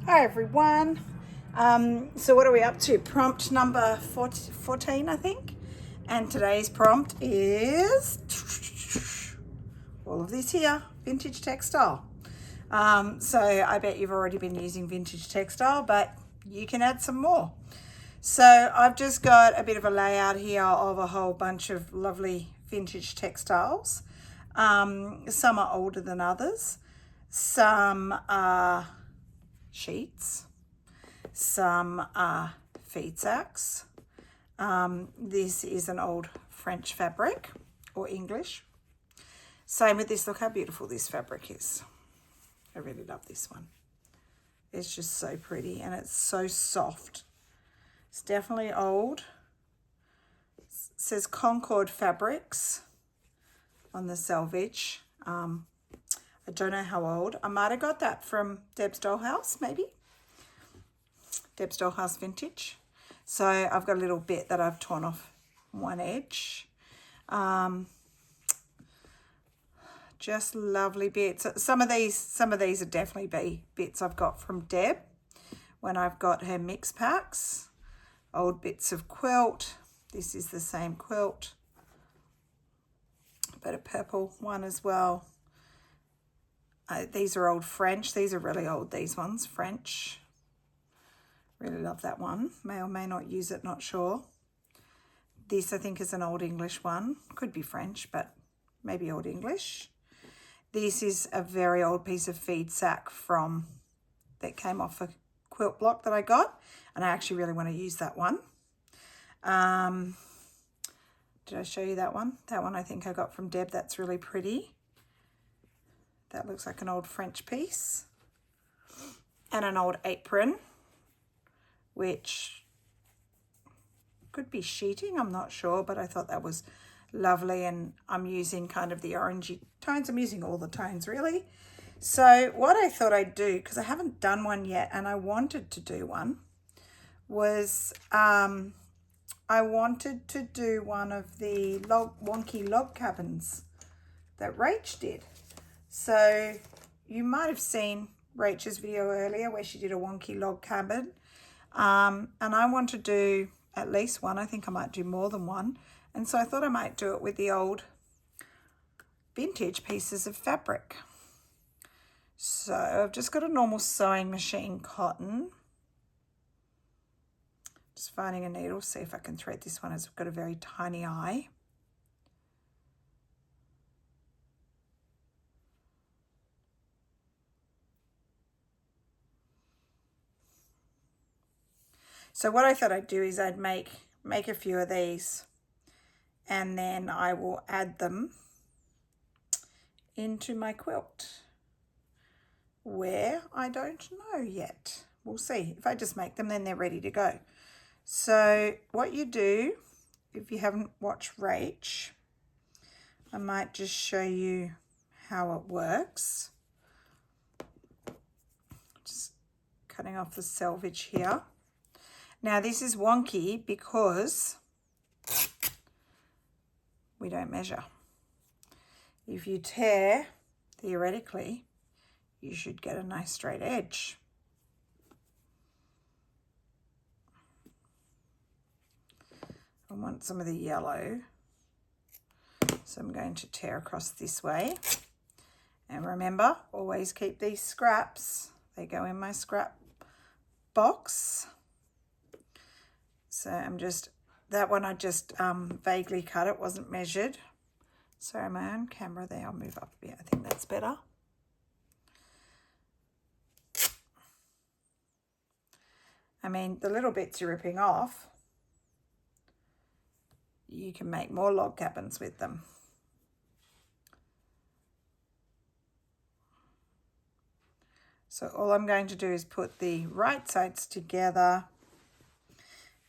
Hi everyone. So what are we up to? Prompt number 14, I think. And today's prompt is all of this here, vintage textile. So I bet you've already been using vintage textile, but you can add some more. So I've just got a bit of a layout here of a whole bunch of lovely vintage textiles. Some are older than others. Some are sheets. Some are feed sacks. This is an old French fabric or English. Same with this. Look how beautiful this fabric is. I really love this one. It's just so pretty and it's so soft. It's definitely old. It says Concord Fabrics on the selvage. I don't know how old. I might have got that from Deb's Dollhouse, maybe. Deb's Dollhouse Vintage. So I've got a little bit that I've torn off one edge. Just lovely bits. Some of these are definitely bits I've got from Deb when I've got her mix packs. Old bits of quilt. This is the same quilt, but a purple one as well. These are old French. These are really old, these ones, French. Really love that one. May or may not use it, not sure. This, I think, is an old English one. Could be French, but maybe old English. This is a very old piece of feed sack that came off a quilt block that I got, and I actually really want to use that one. Did I show you that one? That one I think I got from Deb. That's really pretty. That looks like an old French piece. And an old apron, which could be sheeting, I'm not sure, but I thought that was lovely, and I'm using kind of the orangey tones. I'm using all the tones really. So what I thought I'd do, because I haven't done one yet and I wanted to do one, was I wanted to do one of the wonky log cabins that Rach did. So you might have seen Rach's video earlier where she did a wonky log cabin. And I want to do at least one. I think I might do more than one. And so I thought I might do it with the old vintage pieces of fabric. So I've just got a normal sewing machine cotton. Just finding a needle, see if I can thread this one as I've got a very tiny eye. So what I thought I'd do is I'd make a few of these, and then I will add them into my quilt. Where, I don't know yet. We'll see. If I just make them, then they're ready to go. So what you do, if you haven't watched Rach, I might just show you how it works. Just cutting off the selvage here. Now this is wonky because we don't measure. If you tear, theoretically, you should get a nice straight edge. I want some of the yellow, so I'm going to tear across this way. And remember, always keep these scraps. They go in my scrap box. So that one I just vaguely cut. It wasn't measured. Sorry, my own camera there. I'll move up a bit. I think that's better. I mean, the little bits you're ripping off, you can make more log cabins with them. So all I'm going to do is put the right sides together,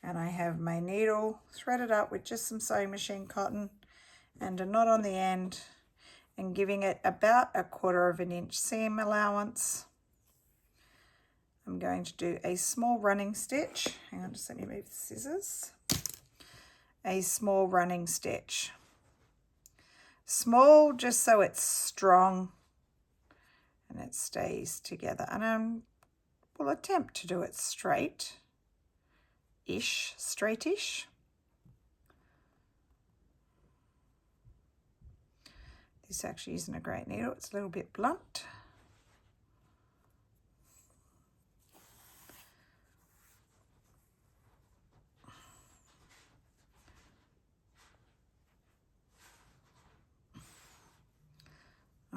and I have my needle threaded up with just some sewing machine cotton and a knot on the end, and giving it about 1/4 inch seam allowance. I'm going to do a small running stitch. Hang on, just let me move the scissors. A small running stitch. Small just so it's strong and it stays together. And we'll attempt to do it straight-ish. This actually isn't a great needle, it's a little bit blunt.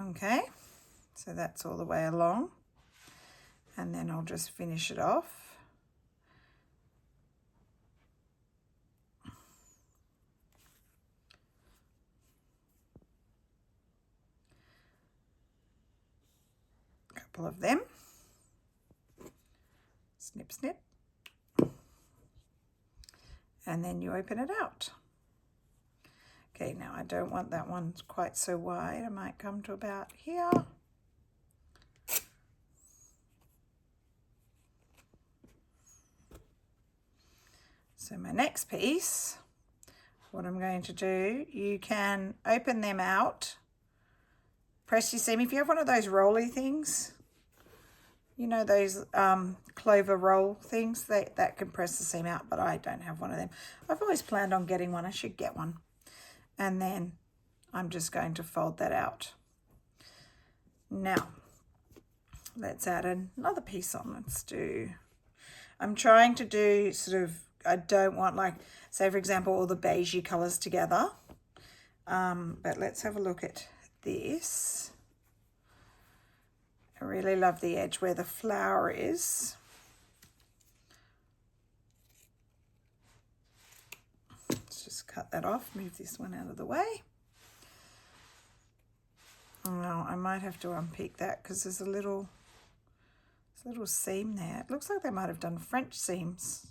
Okay, so that's all the way along, and then I'll just finish it off. A couple of them. Snip, snip. And then you open it out. Okay, now I don't want that one quite so wide. I might come to about here. So my next piece, what I'm going to do, you can open them out, press your seam. If you have one of those rolly things, you know, those clover roll things, that can press the seam out, but I don't have one of them. I've always planned on getting one. I should get one. And then I'm just going to fold that out. Now, let's add another piece on. Let's do, I'm trying to do sort of, I don't want, like, say for example, all the beigey colours together. But let's have a look at this. I really love the edge where the flower is. Let's just cut that off, move this one out of the way. Well, I might have to unpick that because there's a little seam there. It looks like they might have done French seams.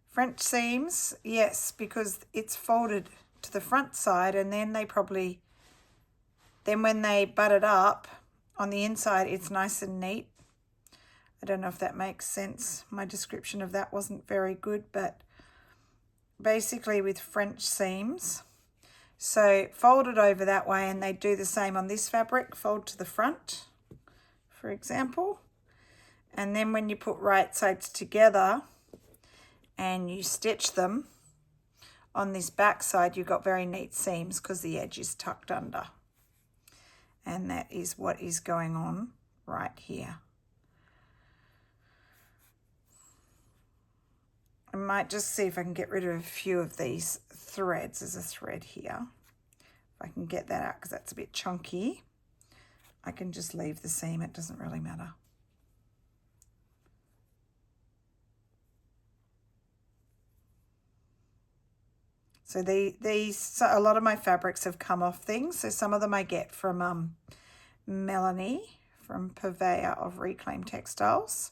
French seams, yes, because it's folded to the front side, and then they probably, then when they butt it up on the inside, it's nice and neat. I don't know if that makes sense. My description of that wasn't very good, but basically with French seams, so fold it over that way, and they do the same on this fabric, fold to the front, for example. And then when you put right sides together and you stitch them on this back side, you've got very neat seams because the edge is tucked under. And that is what is going on right here. I might just see if I can get rid of a few of these threads. There's a thread here. If I can get that out because that's a bit chunky, I can just leave the seam. It doesn't really matter. So a lot of my fabrics have come off things. So some of them I get from Melanie from Purveyor of Reclaim Textiles.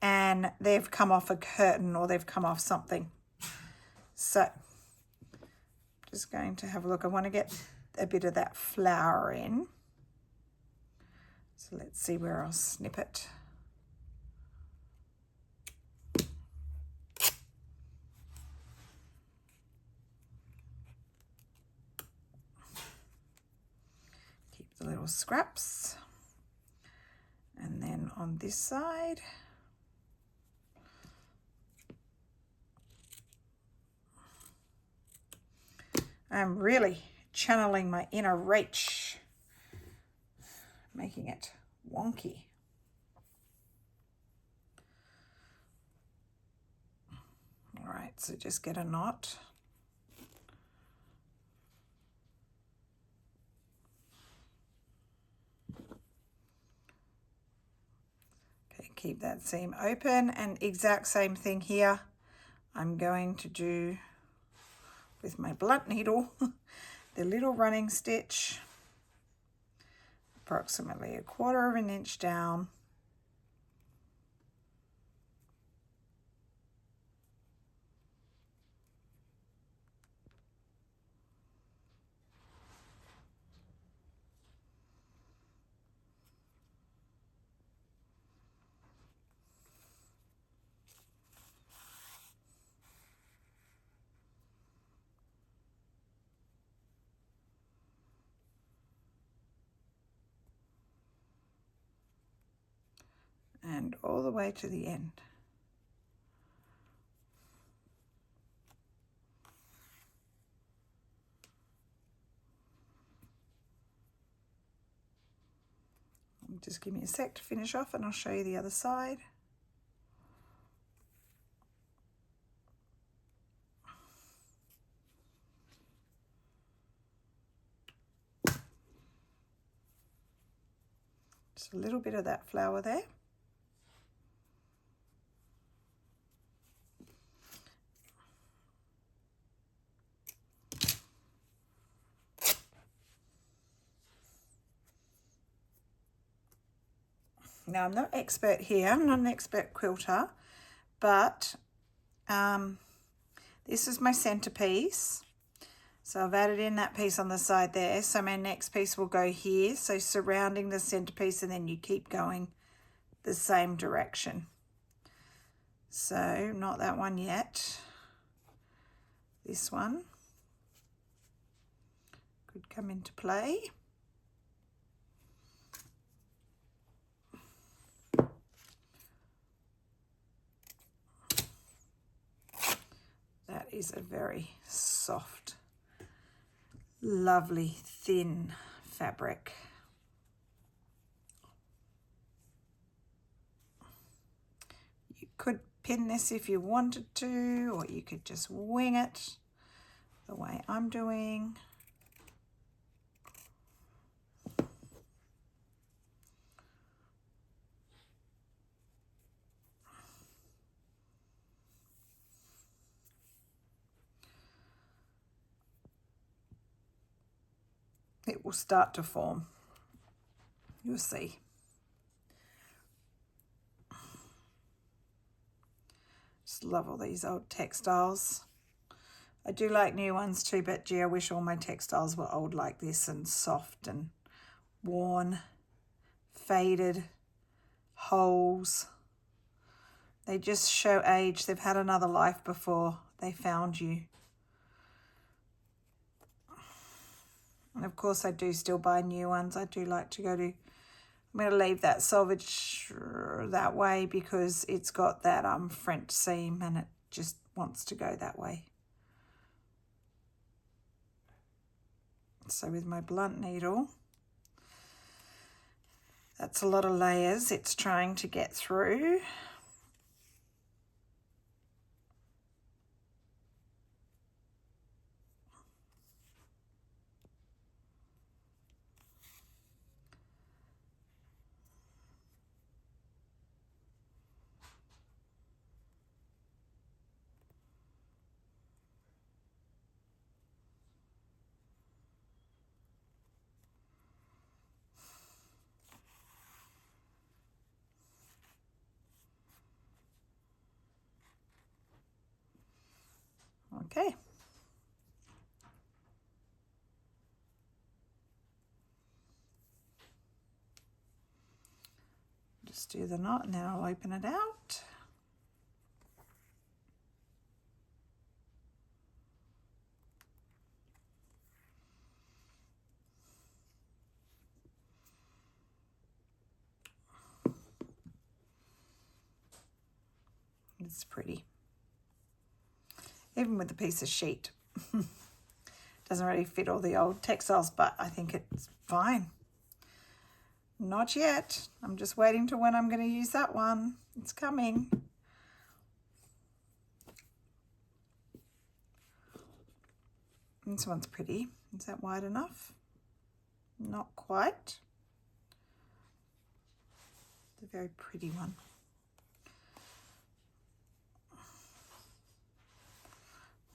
And they've come off a curtain or they've come off something. So just going to have a look. I want to get a bit of that flower in. So let's see where I'll snip it. Keep the little scraps. And then on this side, I'm really channeling my inner reach, making it wonky. All right, so just get a knot. Okay, keep that seam open, and exact same thing here. I'm going to do with my blunt needle, the little running stitch, approximately 1/4 of an inch down. and all the way to the end. Just give me a sec to finish off and I'll show you the other side. Just a little bit of that flower there. Now, I'm not an expert here, I'm not an expert quilter, but this is my centerpiece. So I've added in that piece on the side there. So my next piece will go here. So surrounding the centerpiece, and then you keep going the same direction. So not that one yet. This one could come into play. That is a very soft, lovely, thin fabric. You could pin this if you wanted to, or you could just wing it the way I'm doing. It will start to form. You'll see. Just love all these old textiles. I do like new ones too, but gee, I wish all my textiles were old like this and soft and worn, faded, holes. They just show age. They've had another life before they found you. And of course I do still buy new ones. I do like to go to, I'm going to leave that selvage that way because it's got that French seam and it just wants to go that way. So with my blunt needle, that's a lot of layers it's trying to get through. Okay. Just do the knot and then I'll open it out. It's pretty. Even with a piece of sheet. Doesn't really fit all the old textiles, but I think it's fine. Not yet. I'm just waiting to when I'm going to use that one. It's coming. This one's pretty. Is that wide enough? Not quite. It's a very pretty one.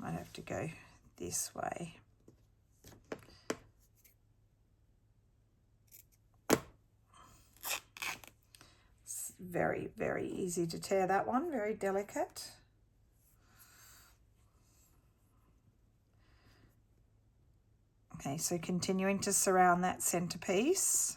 Might have to go this way. It's very, very easy to tear that one, very delicate. Okay, so continuing to surround that centerpiece.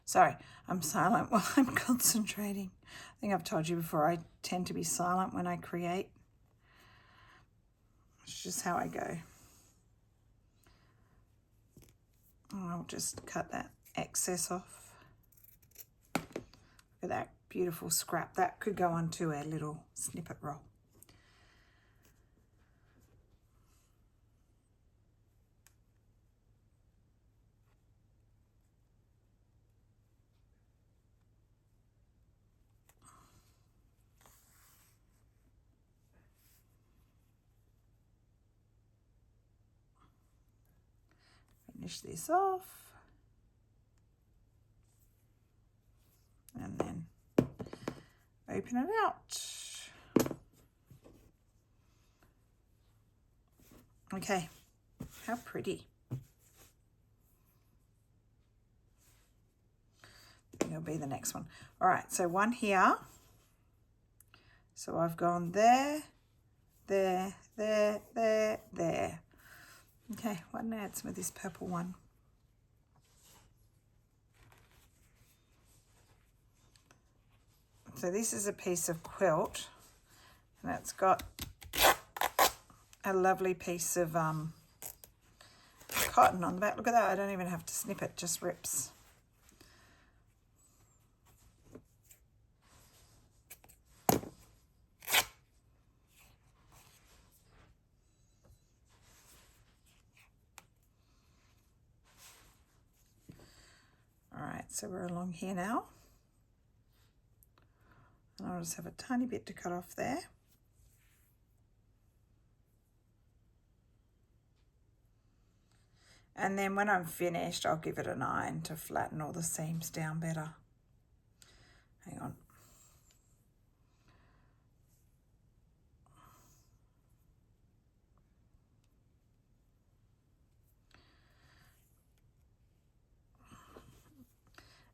Sorry, I'm silent while I'm concentrating. I think I've told you before, I tend to be silent when I create. It's just how I go. I'll just cut that excess off. Look at that beautiful scrap. That could go onto a little snippet roll. Finish this off. And then open it out. Okay, how pretty. It'll be the next one. All right, so one here. So I've gone there, there, there, there, there. Okay, why don't I add some of this purple one? So this is a piece of quilt, and it's got a lovely piece of cotton on the back. Look at that, I don't even have to snip it, just rips. All right, so we're along here now. And I'll just have a tiny bit to cut off there. And then when I'm finished, I'll give it an iron to flatten all the seams down better. Hang on.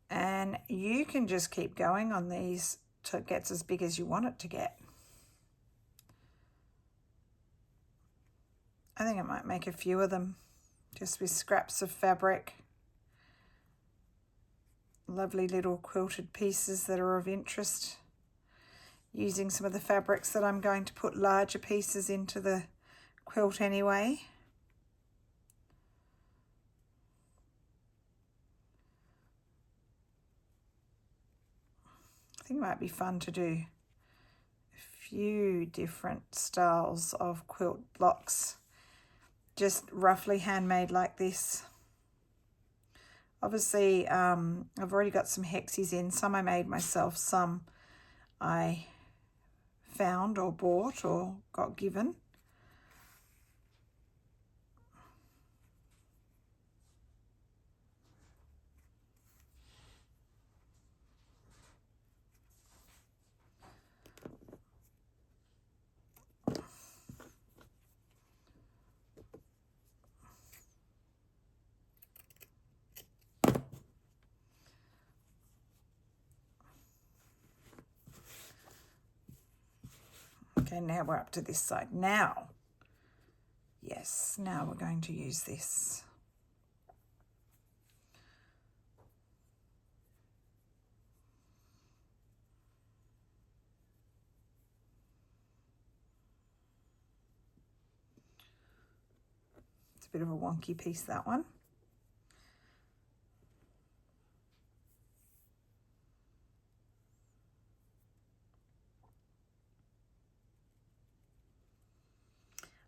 And you can just keep going on these till it gets as big as you want it to get. I think I might make a few of them just with scraps of fabric. Lovely little quilted pieces that are of interest. Using some of the fabrics that I'm going to put larger pieces into the quilt anyway. I think it might be fun to do a few different styles of quilt blocks, just roughly handmade like this. Obviously, I've already got some hexies in. Some I made myself, some I found or bought or got given. Okay, now we're up to this side. Now, yes, now we're going to use this. It's a bit of a wonky piece, that one.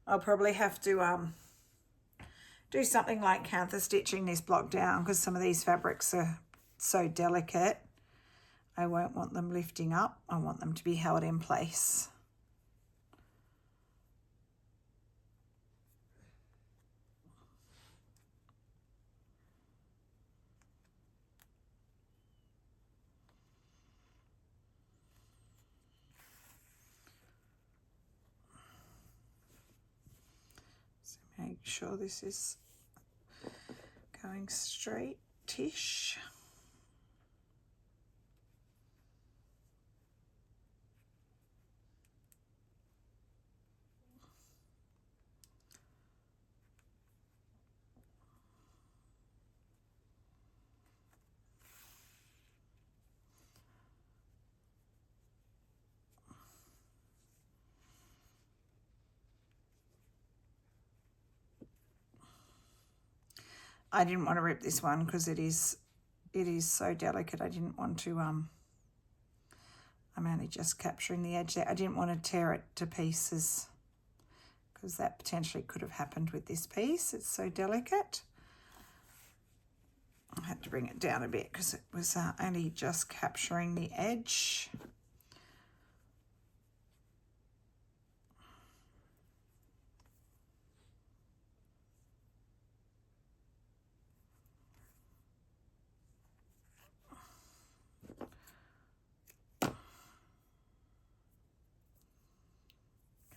I'll probably have to do something like counter stitching this block down because some of these fabrics are so delicate. I won't want them lifting up. I want them to be held in place. So make sure this is going straight-ish. I didn't want to rip this one because it is so delicate. I didn't want to, I'm only just capturing the edge there. I didn't want to tear it to pieces because that potentially could have happened with this piece. It's so delicate. I had to bring it down a bit because it was only just capturing the edge.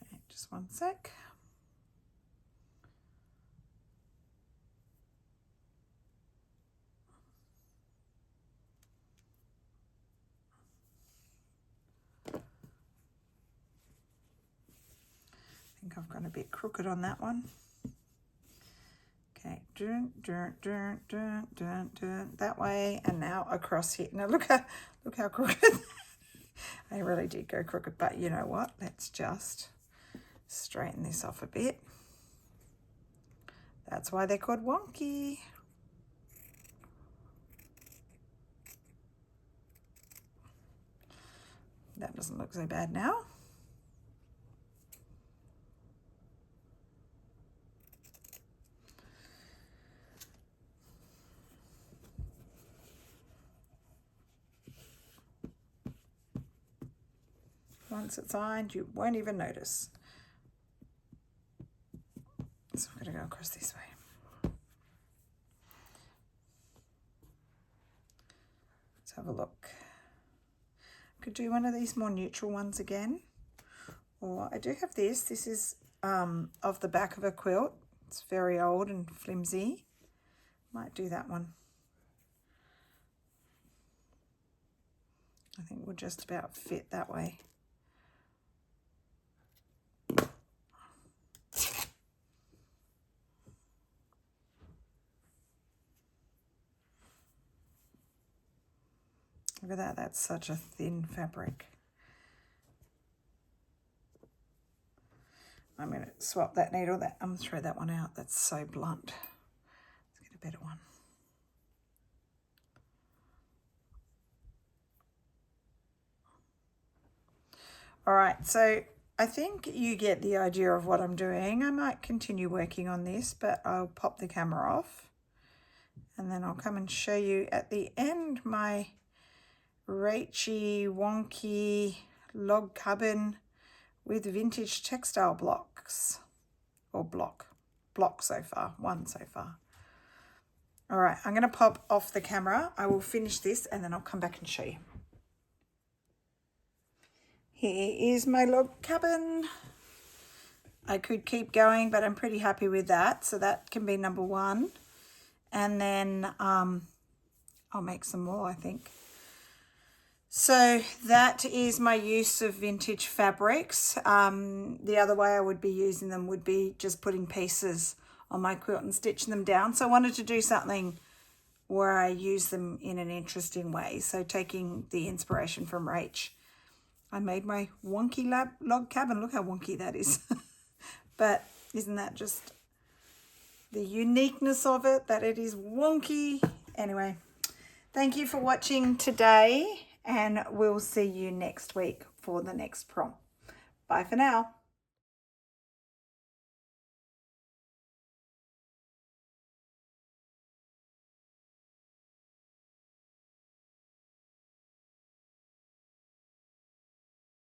Okay, just one sec. I think I've gone a bit crooked on that one. Okay, that way, and now across here. Now look how crooked. I really did go crooked, but you know what? Let's just straighten this off a bit. That's why they're called wonky. That doesn't look so bad now. Once it's ironed, you won't even notice. So I'm going to go across this way. Let's have a look. I could do one of these more neutral ones again. Or I do have this. This is of the back of a quilt. It's very old and flimsy. Might do that one. I think we'll just about fit that way. Look at that, that's such a thin fabric. I'm going to swap that needle, I'm going to throw that one out, that's so blunt. Let's get a better one. All right, so I think you get the idea of what I'm doing. I might continue working on this, but I'll pop the camera off and then I'll come and show you at the end my Roxy wonky log cabin with vintage textile blocks, or block so far, one so far. All right, I'm going to pop off the camera. I will finish this and then I'll come back and show you. Here is my log cabin. I could keep going, but I'm pretty happy with that. So that can be number one. And then I'll make some more, I think. So that is my use of vintage fabrics. The other way I would be using them would be just putting pieces on my quilt and stitching them down. So I wanted to do something where I use them in an interesting way. So taking the inspiration from Rach, I made my wonky log cabin. Look how wonky that is. But isn't that just the uniqueness of it, that it is wonky? Anyway, thank you for watching today, and we'll see you next week for the next prompt. Bye for now.